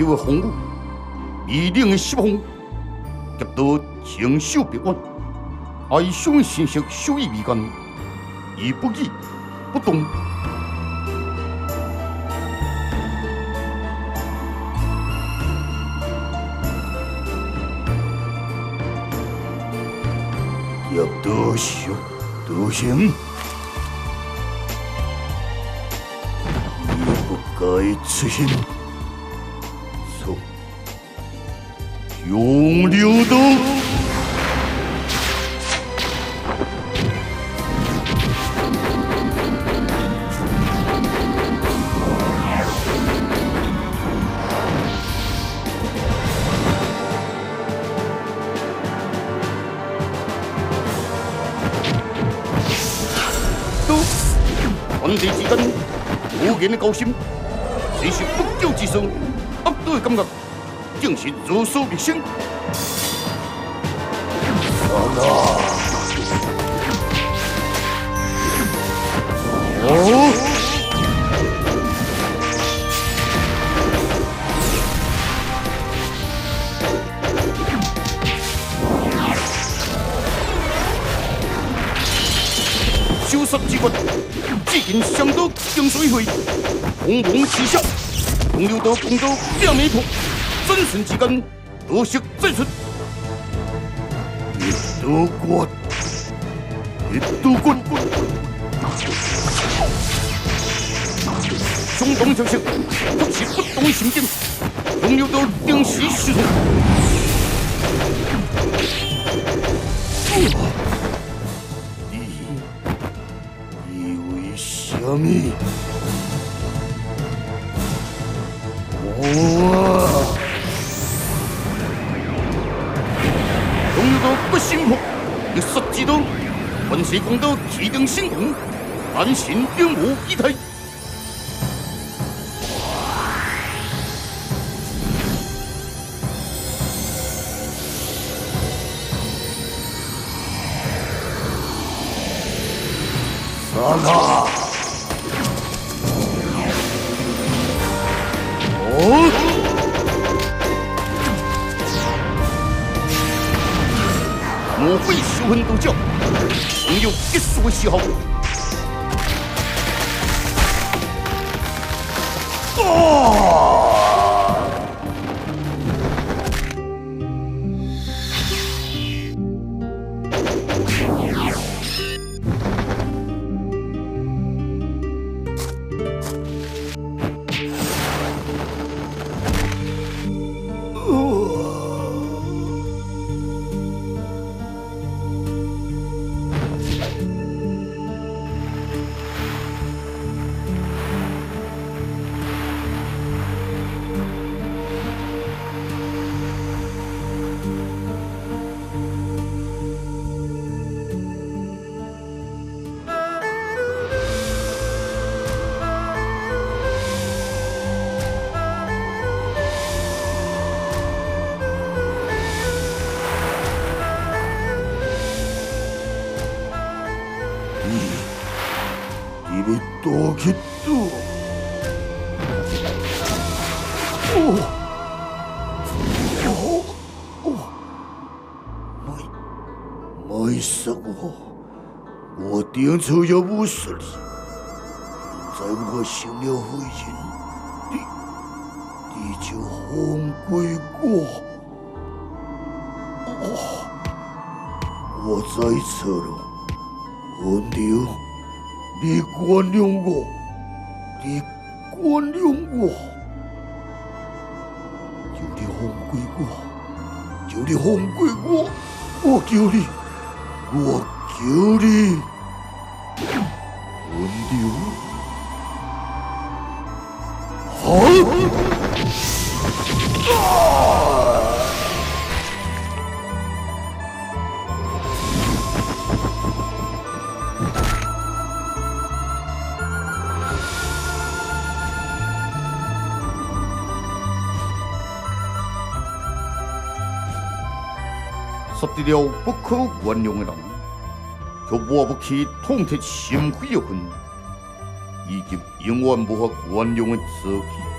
后的风雨，密令的失风，极到情守别婉，哀伤的信息守于眉间，而不语不动。要多少多行，你不该出现。错，永留的。天地之间，无言的高深，虽是不朽之声，压倒的感觉，正是如所未生。修杀之决，至今上到江水会，茫茫之下，洪流道攻到两面破，转瞬之间，多色再出，一刀割，一刀割，冲动相识，却是不动的心境，洪流道定时失措。什么？洪流道不心服，要杀之道，万世公道气定神闲，安心并无仪态。杀他！莫非修恨斗教，总有结束的时候。你要多去躲。没杀我，我当初也不杀你。现在我成了废人，你就放过我。我知错了，洪流，你原谅我，你原谅我。求你放过我，求你放过我，我求你，我求你，洪流。杀得了不可原谅的人，却抹不去痛彻心扉的恨，以及永远无法原谅的zor기。